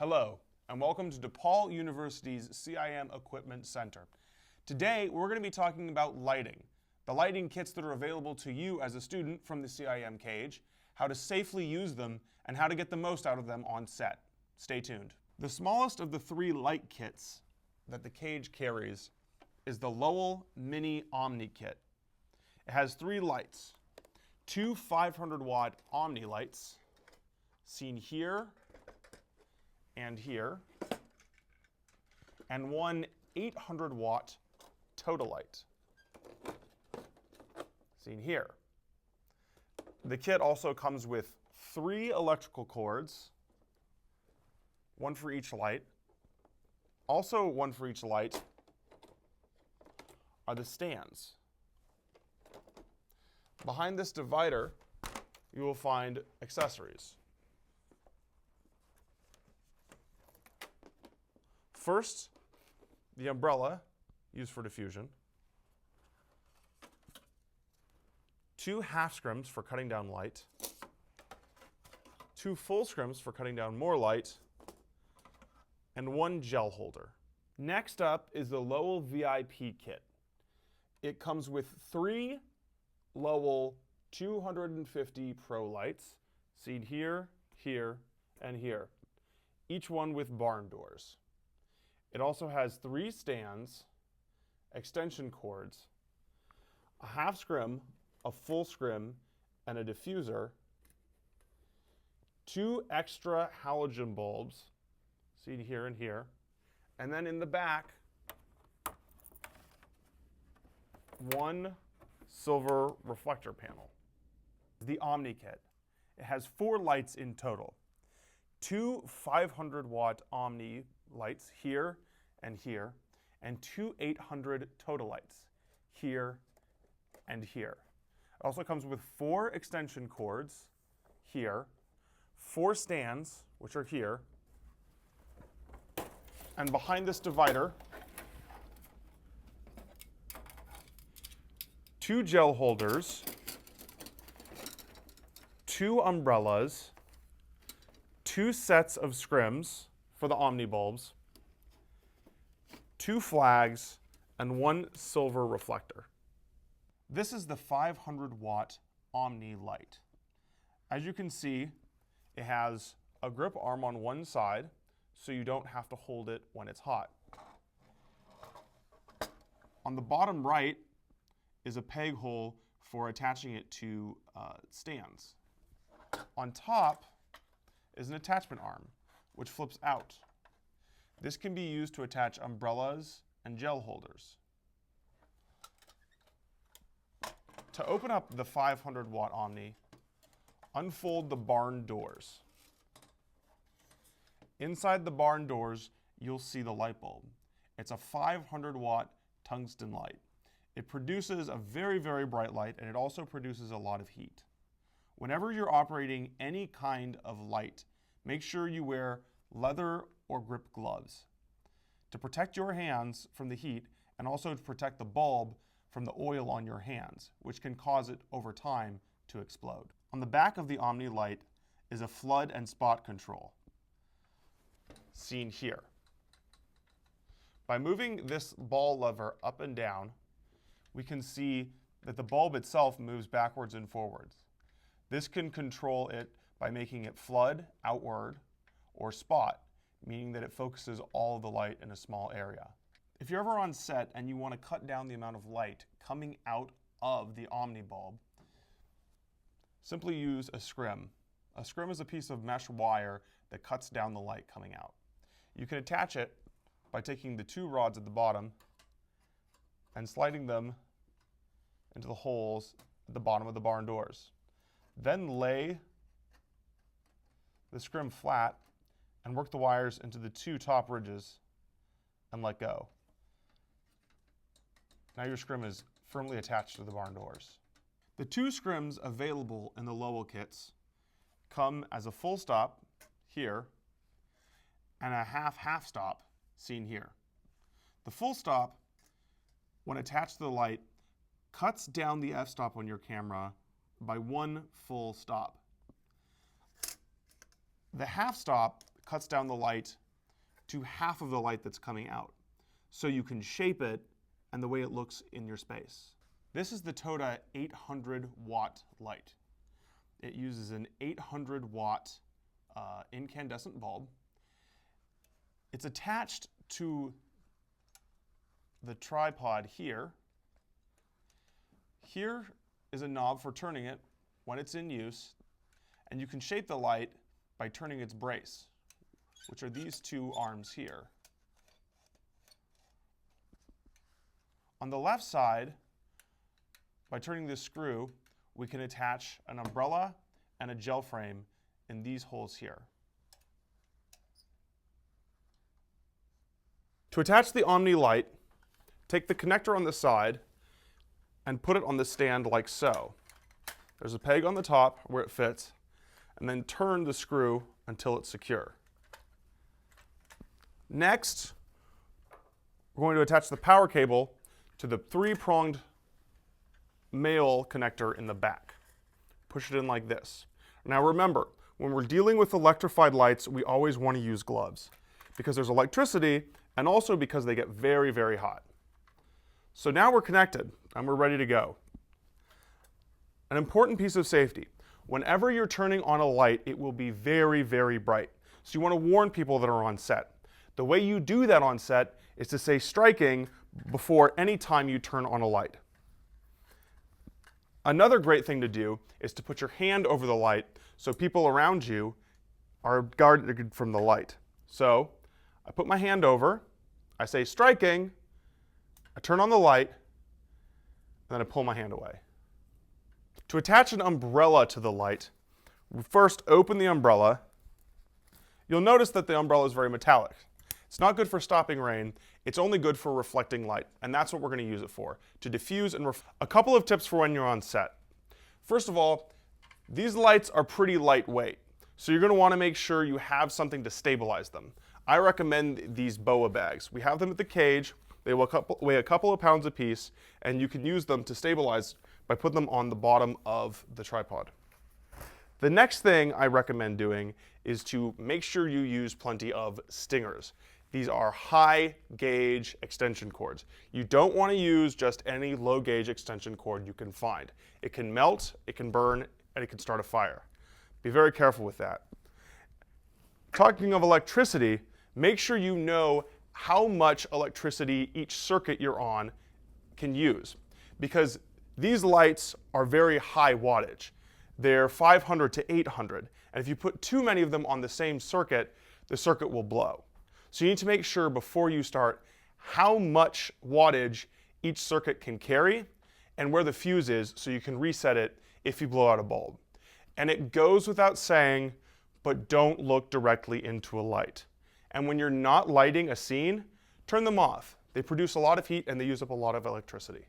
Hello, and welcome to DePaul University's CIM Equipment Center. Today, we're going to be talking about lighting, the lighting kits that are available to you as a student from the CIM cage, how to safely use them, and how to get the most out of them on set. Stay tuned. The smallest of the three light kits that the cage carries is the Lowell Mini Omni Kit. It has three lights, two 500-watt Omni lights, seen here and here, and one 800-watt Total Light, seen here. The kit also comes with three electrical cords, one for each light. Also one for each light are the stands. Behind this divider, you will find accessories. First, the umbrella used for diffusion, two half scrims for cutting down light, two full scrims for cutting down more light, and one gel holder. Next up is the Lowell VIP kit. It comes with three Lowell 250 Pro lights, seen here, here, and here, each one with barn doors. It also has three stands, extension cords, a half scrim, a full scrim, and a diffuser, two extra halogen bulbs, seen here and here, and then in the back, one silver reflector panel. The Omni Kit. It has four lights in total. Two 500-watt Omni lights here and here, and two 800 Total lights here and here. It also comes with four extension cords here, four stands, which are here, and behind this divider, two gel holders, two umbrellas, two sets of scrims for the Omni bulbs, two flags, and one silver reflector. This is the 500-watt Omni light. As you can see, it has a grip arm on one side, so you don't have to hold it when it's hot. On the bottom right is a peg hole for attaching it to stands. On top is an attachment arm, which flips out. This can be used to attach umbrellas and gel holders. To open up the 500-watt Omni, unfold the barn doors. Inside the barn doors, you'll see the light bulb. It's a 500-watt tungsten light. It produces a very, very bright light, and it also produces a lot of heat. Whenever you're operating any kind of light, make sure you wear leather or grip gloves to protect your hands from the heat and also to protect the bulb from the oil on your hands, which can cause it over time to explode. On the back of the Omni light is a flood and spot control, seen here. By moving this ball lever up and down, we can see that the bulb itself moves backwards and forwards. This can control it by making it flood outward or spot, meaning that it focuses all of the light in a small area. If you're ever on set and you want to cut down the amount of light coming out of the Omni bulb, simply use a scrim. A scrim is a piece of mesh wire that cuts down the light coming out. You can attach it by taking the two rods at the bottom and sliding them into the holes at the bottom of the barn doors. Then lay the scrim flat and work the wires into the two top ridges and let go. Now your scrim is firmly attached to the barn doors. The two scrims available in the Lowell kits come as a full stop here and a half stop seen here. The full stop, when attached to the light, cuts down the f-stop on your camera by one full stop. The half stop cuts down the light to half of the light that's coming out. So you can shape it and the way it looks in your space. This is the Toda 800 watt light. It uses an 800 watt incandescent bulb. It's attached to the tripod here. Here is a knob for turning it when it's in use, and you can shape the light by turning its brace, which are these two arms here. On the left side, by turning this screw, we can attach an umbrella and a gel frame in these holes here. To attach the Omni light, take the connector on the side and put it on the stand like so. There's a peg on the top where it fits, and then turn the screw until it's secure. Next, we're going to attach the power cable to the three-pronged male connector in the back. Push it in like this. Now remember, when we're dealing with electrified lights, we always want to use gloves because there's electricity and also because they get very, very hot. So now we're connected and we're ready to go. An important piece of safety. Whenever you're turning on a light, it will be very, very bright. So you want to warn people that are on set. The way you do that on set is to say striking before any time you turn on a light. Another great thing to do is to put your hand over the light so people around you are guarded from the light. So I put my hand over, I say striking, I turn on the light, and then I pull my hand away. To attach an umbrella to the light, we first open the umbrella. You'll notice that the umbrella is very metallic. It's not good for stopping rain, it's only good for reflecting light, and that's what we're going to use it for, to diffuse and a couple of tips for when you're on set. First of all, these lights are pretty lightweight, so you're going to want to make sure you have something to stabilize them. I recommend these BOA bags. We have them at the cage. They weigh a couple of pounds apiece, and you can use them to stabilize by putting them on the bottom of the tripod. The next thing I recommend doing is to make sure you use plenty of stingers. These are high gauge extension cords. You don't want to use just any low gauge extension cord you can find. It can melt, it can burn, and it can start a fire. Be very careful with that. Talking of electricity, make sure you know how much electricity each circuit you're on can use, because these lights are very high wattage. They're 500 to 800, and if you put too many of them on the same circuit, the circuit will blow. So you need to make sure before you start how much wattage each circuit can carry and where the fuse is so you can reset it if you blow out a bulb. And it goes without saying, but don't look directly into a light. And when you're not lighting a scene, turn them off. They produce a lot of heat and they use up a lot of electricity.